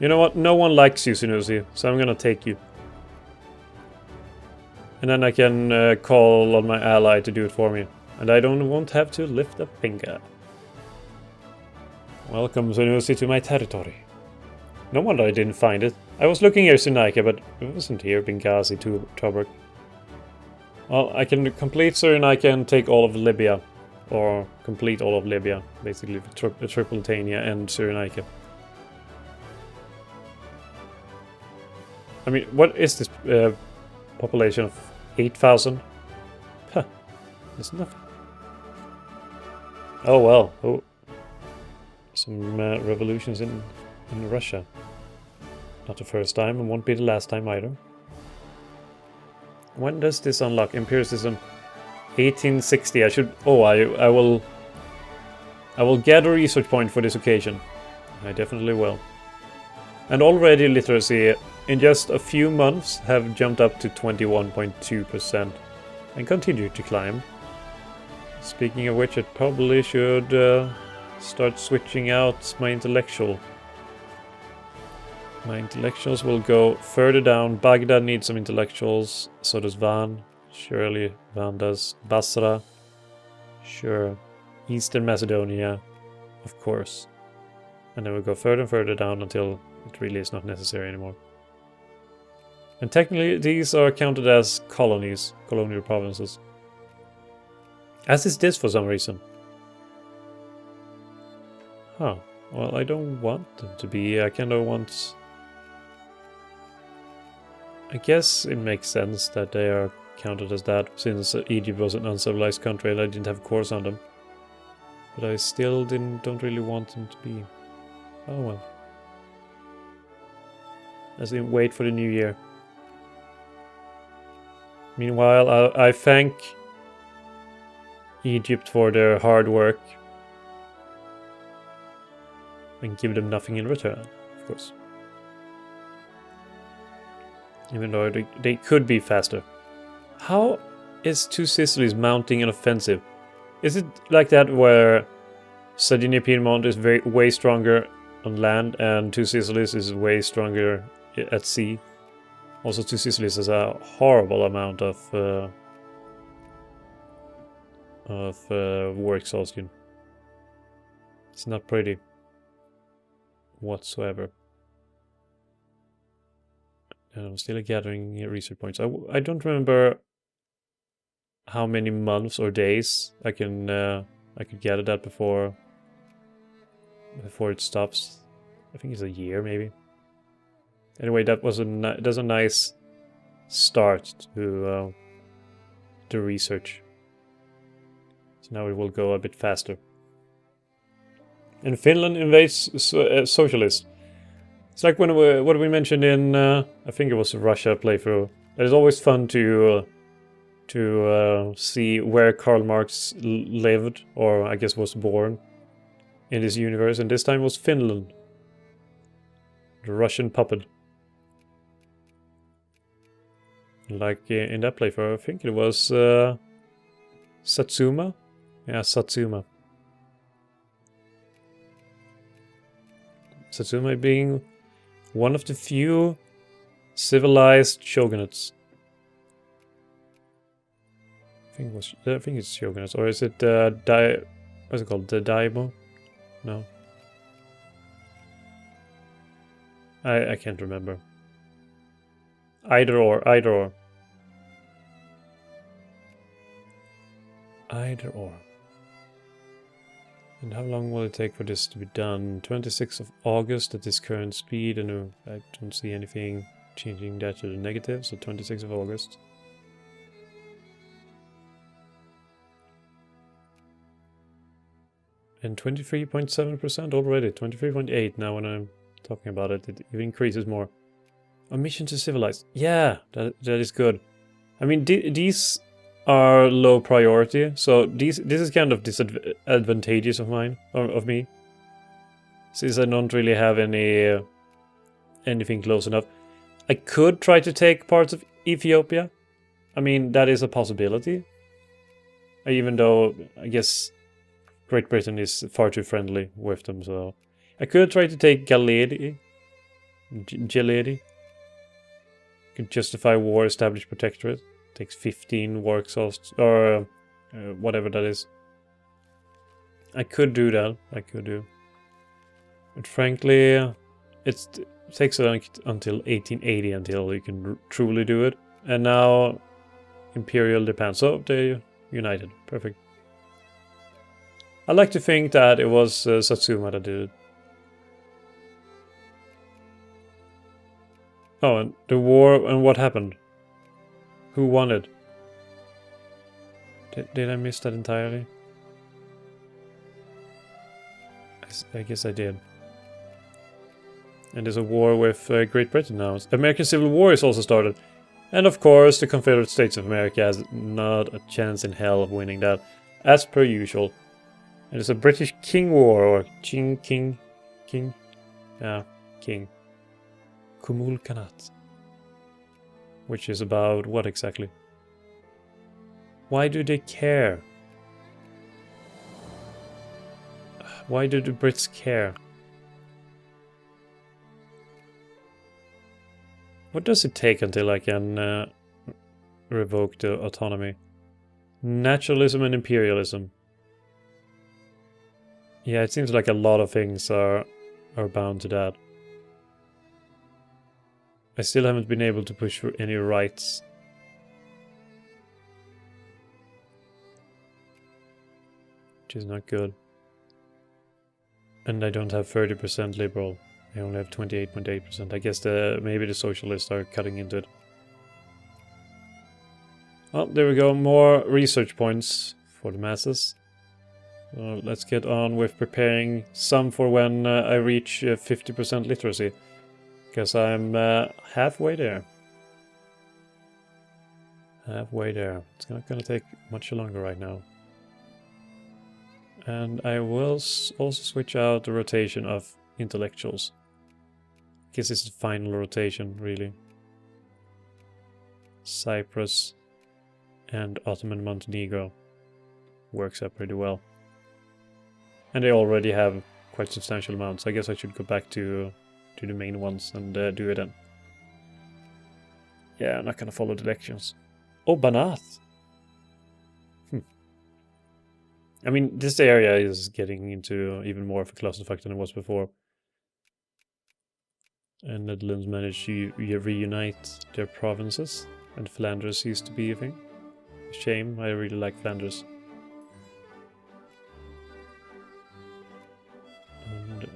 You know what? No one likes you, Sunusi, so I'm gonna take you. And then I can call on my ally to do it for me. And I won't have to lift a finger. Welcome, Sunusi, to my territory. No wonder I didn't find it. I was looking here, Cyrenaica, but it wasn't here, Benghazi, Tobruk. Well, I can complete Cyrenaica and take all of Libya. Or complete all of Libya, basically, Tripolitania and Cyrenaica. I mean, what is this population of 8,000? Huh, it's nothing. Oh well, oh. Some revolutions in Russia. Not the first time, and won't be the last time either. When does this unlock? Empiricism 1860. I should... Oh, I will get a research point for this occasion. I definitely will. And already literacy in just a few months have jumped up to 21.2% and continue to climb. Speaking of which, I probably should start switching out my intellectual. My intellectuals will go further down. Baghdad needs some intellectuals. So does Van. Surely Van does. Basra. Sure. Eastern Macedonia. Of course. And then we'll go further and further down until it really is not necessary anymore. And technically these are counted as colonies. Colonial provinces. As is this for some reason. Huh. Well, I don't want them to be. I kind of want... I guess it makes sense that they are counted as that, since Egypt was an uncivilized country and I didn't have a course on them. But I still don't really want them to be. Oh well. As in, wait for the new year. Meanwhile, I thank Egypt for their hard work. And give them nothing in return, of course. Even though they could be faster. How is Two Sicilies mounting an offensive? Is it like that where Sardinia Piedmont is way stronger on land and Two Sicilies is way stronger at sea? Also, Two Sicilies has a horrible amount of war exhaustion. It's not pretty whatsoever. And I'm still gathering research points. I don't remember how many months or days I could gather that before it stops. I think it's a year maybe. Anyway, that's a nice start to the research. So now it will go a bit faster. And Finland invades socialists. It's like what we mentioned in I think it was a Russia playthrough. It is always fun to see where Karl Marx lived, or I guess was born, in this universe. And this time was Finland, the Russian puppet. Like in that playthrough, I think it was Satsuma. Yeah, Satsuma. Satsuma being one of the few civilized shogunates. I think it's shogunates, or is it what's it called? The Daimyo? No. I can't remember. Either or. Either or. And how long will it take for this to be done? 26th of August at this current speed, and I don't see anything changing that to the negative, so 26th of August. And 23.7% already, 23.8 now when I'm talking about it, it increases more. A mission to civilize. Yeah, that is good. I mean, these are low priority, so this is kind of disadvantageous of me, since I don't really have anything close enough. I could try to take parts of Ethiopia. I mean, that is a possibility. Even though I guess Great Britain is far too friendly with them, so I could try to take Galledi. Geledi. Can justify war, establish protectorate. Takes 15 war exhaust, or whatever that is. I could do that. I could do. But frankly, it takes until 1880 until you can truly do it. And now Imperial depends. So they united. Perfect. I like to think that it was Satsuma that did it. Oh, and the war, and what happened? Who won it? Did I miss that entirely? I guess I did. And there's a war with Great Britain now. The American Civil War is also started. And of course, the Confederate States of America has not a chance in hell of winning that, as per usual. And it's a British King War, or King. Yeah, King. Kumul Khanat. Which is about what exactly? Why do they care? Why do the Brits care? What does it take until I can revoke the autonomy? Naturalism and imperialism. Yeah, it seems like a lot of things are bound to that. I still haven't been able to push for any rights. Which is not good. And I don't have 30% liberal. I only have 28.8%. I guess maybe the socialists are cutting into it. Well, there we go. More research points for the masses. So let's get on with preparing some for when I reach 50% literacy. Because I'm halfway there. Halfway there. It's not going to take much longer right now. And I will also switch out the rotation of intellectuals. I guess it's the final rotation, really. Cyprus and Ottoman Montenegro works out pretty well. And they already have quite substantial amounts. I guess I should go back to the main ones and do it then. Yeah, I'm not gonna follow the elections. Oh, Banat! I mean, this area is getting into even more of a clusterfuck than it was before. And Netherlands managed to reunite their provinces, and Flanders used to be a thing. Shame, I really like Flanders. And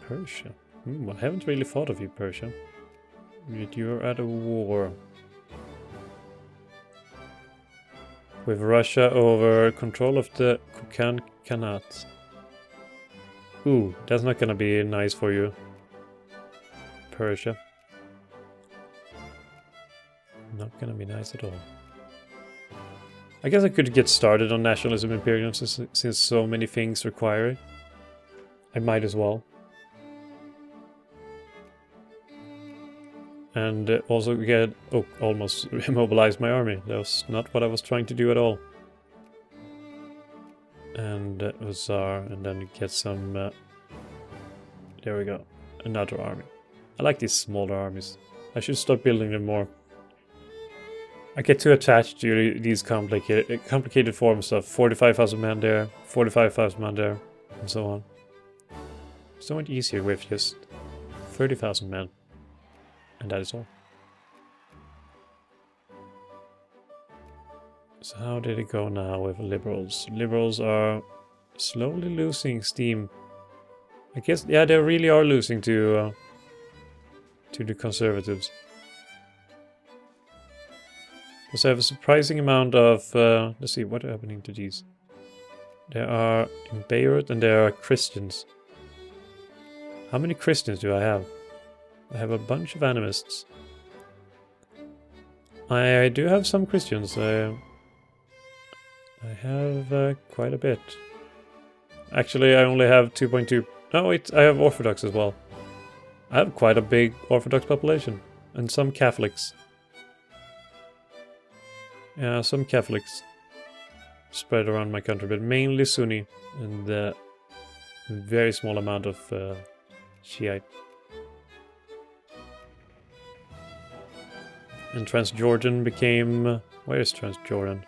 Persia. I haven't really thought of you, Persia. Yet you're at a war with Russia over control of the Kukan Khanate. Ooh, that's not gonna be nice for you, Persia. Not gonna be nice at all. I guess I could get started on nationalism imperialism since so many things require it. I might as well. And also get... Oh, almost immobilize my army. That was not what I was trying to do at all. And Hussar, and then get some... there we go. Another army. I like these smaller armies. I should start building them more. I get too attached to these complicated forms of 45,000 men there, 45,000 men there, and so on. So much easier with just 30,000 men. And that is all. So how did it go now with liberals? Liberals are slowly losing steam. I guess, yeah, they really are losing to the conservatives. Because I have a surprising amount of... let's see, what are happening to these? There are in Beirut and there are Christians. How many Christians do I have? I have a bunch of animists. I do have some Christians. I have quite a bit. Actually, I only have 2.2. No, wait, I have Orthodox as well. I have quite a big Orthodox population. And some Catholics. Yeah, some Catholics spread around my country, but mainly Sunni. And a very small amount of Shiite. And Transjordan became... where is Transjordan?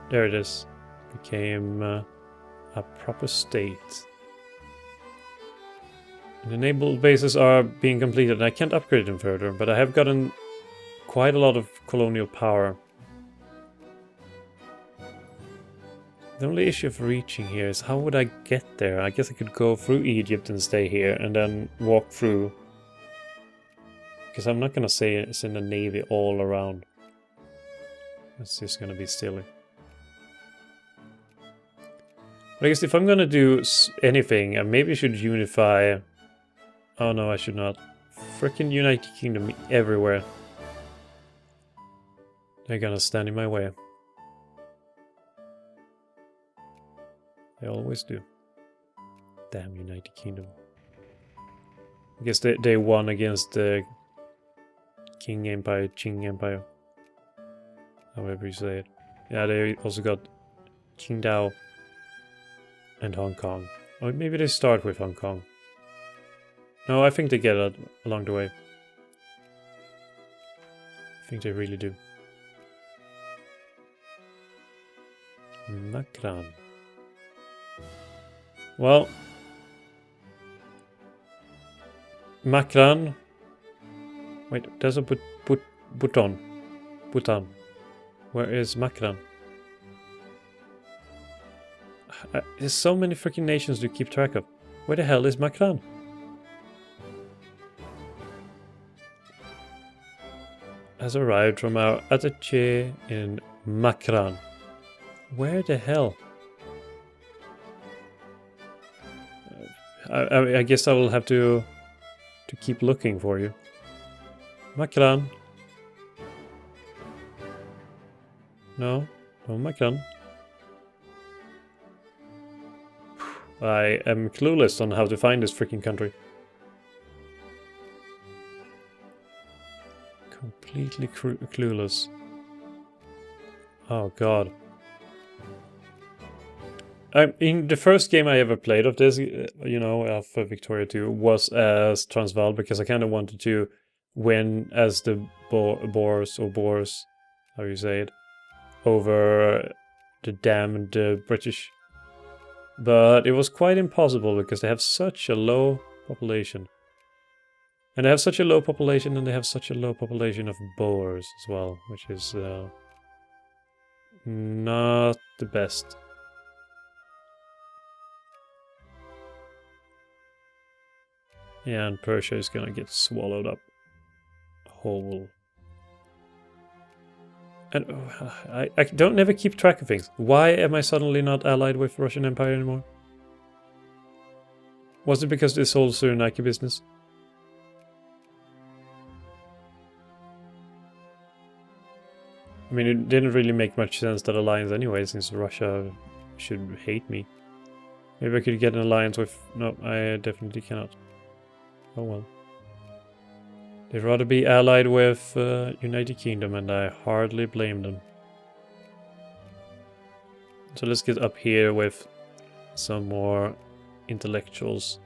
There it is. Became a proper state. And the naval bases are being completed, and I can't upgrade them further, but I have gotten quite a lot of colonial power. The only issue of reaching here is how would I get there? I guess I could go through Egypt and stay here, and then walk through. Because I'm not gonna say send a navy all around. That's just gonna be silly. But I guess if I'm gonna do anything, I maybe should unify... Oh no, I should not. Frickin' United Kingdom everywhere. They're gonna stand in my way. They always do. Damn United Kingdom. I guess they won against the Qing Empire. However you say it. Yeah, they also got Qingdao and Hong Kong. Or maybe they start with Hong Kong. No, I think they get it along the way. I think they really do. Makran. Well, Makran. Wait, there's a Bhutan. Bhutan. Where is Makran? There's so many freaking nations to keep track of. Where the hell is Makran? Has arrived from our attaché in Makran. Where the hell? I guess I will have to keep looking for you. Makran. No, no Makran. I am clueless on how to find this freaking country. Completely clueless. Oh god. In the first game I ever played of this, you know, of Victoria 2, was as Transvaal, because I kind of wanted to win as the Boers, how you say it, over the damned British. But it was quite impossible because they have such a low population. And they have such a low population, and they have such a low population of Boers as well, which is not the best. Yeah, and Persia is gonna get swallowed up whole. And I don't never keep track of things. Why am I suddenly not allied with Russian Empire anymore? Was it because this whole Cyrenaica business? I mean, it didn't really make much sense, that alliance anyway, since Russia should hate me. Maybe I could get an alliance with... No, I definitely cannot. Oh well. They'd rather be allied with United Kingdom, and I hardly blame them. So let's get up here with some more intellectuals.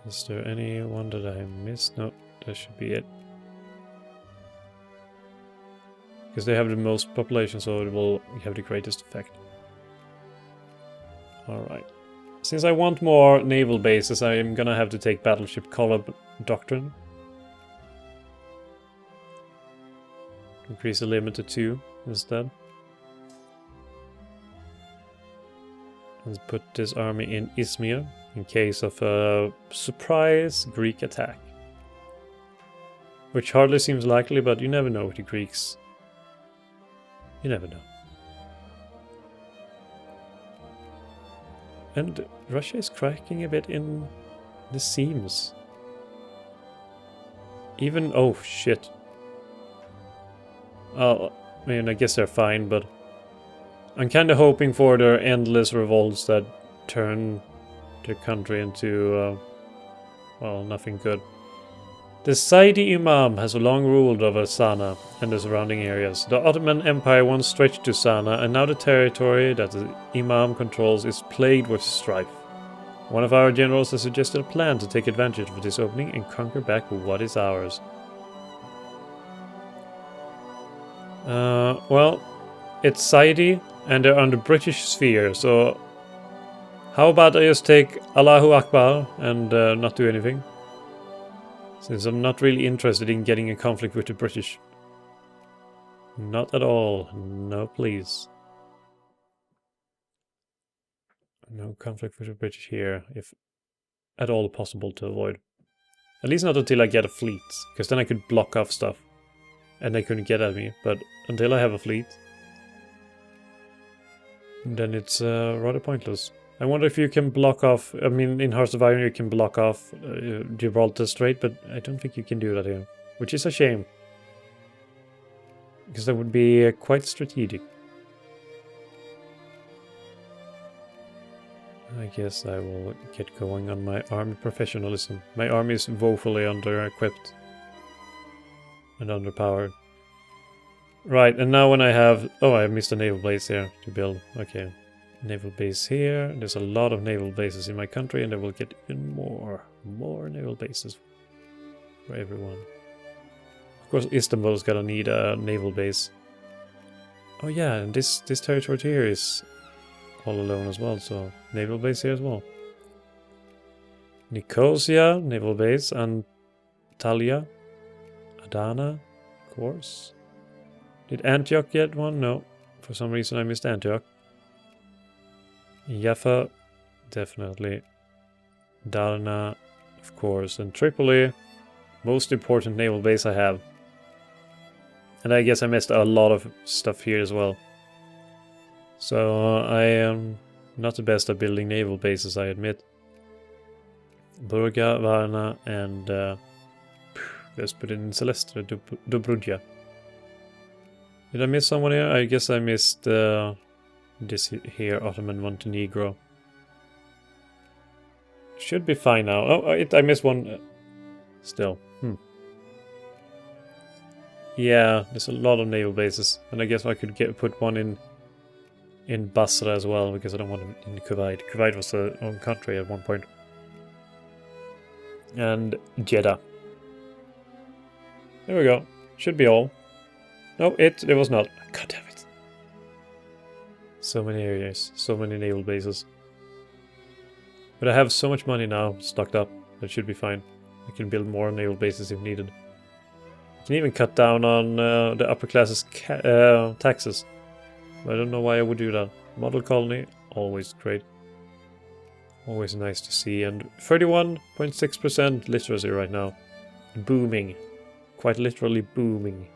Is there anyone that I missed? No, that should be it. Because they have the most population, so it will have the greatest effect. Alright. Since I want more naval bases, I am gonna have to take Battleship Collab Doctrine. Increase the limit to 2 instead. Let's put this army in Izmir in case of a surprise Greek attack. Which hardly seems likely, but you never know with the Greeks. You never know. And Russia is cracking a bit in the seams. Even... oh, shit. I mean, I guess they're fine, but... I'm kind of hoping for their endless revolts that turn their country into... well, nothing good. The Saidi Imam has long ruled over Sana and the surrounding areas. The Ottoman Empire once stretched to Sana, and now the territory that the Imam controls is plagued with strife. One of our generals has suggested a plan to take advantage of this opening and conquer back what is ours. Well, it's Saidi and they're under British sphere, so how about I just take Allahu Akbar and not do anything? Since I'm not really interested in getting a conflict with the British. Not at all. No, please. No conflict with the British here, if at all possible to avoid. At least not until I get a fleet, because then I could block off stuff. And they couldn't get at me, but until I have a fleet, then it's rather pointless. I wonder if you can block off, I mean, in Hearts of Iron you can block off Gibraltar Strait, but I don't think you can do that here, which is a shame. Because that would be quite strategic. I guess I will get going on my army professionalism. My army is woefully under-equipped and underpowered. Right, and now when I have... Oh, I missed a naval base here to build. Okay. Naval base here. There's a lot of naval bases in my country, and I will get even more naval bases for everyone. Of course, Istanbul's gonna need a naval base. Oh yeah, and this territory here is all alone as well, so naval base here as well. Nicosia, naval base, and Antalya, Adana, of course. Did Antioch get one? No. For some reason I missed Antioch. Jaffa, definitely. Darna, of course. And Tripoli, most important naval base I have. And I guess I missed a lot of stuff here as well. So I am not the best at building naval bases, I admit. Burga, Varna, and let's put it in Celestia, Dobrudja. Did I miss someone here? I guess I missed this here, Ottoman Montenegro. Should be fine now. Oh, I missed one still. Yeah, there's a lot of naval bases. And I guess I could put one in Basra as well, because I don't want it in Kuwait. Kuwait was their own country at one point. And Jeddah. There we go. Should be all. No, it was not. God damn it. So many areas, so many naval bases. But I have so much money now stocked up, that should be fine. I can build more naval bases if needed. I can even cut down on the upper classes' taxes. I don't know why I would do that. Model colony, always great. Always nice to see. And 31.6% literacy right now. Booming. Quite literally booming.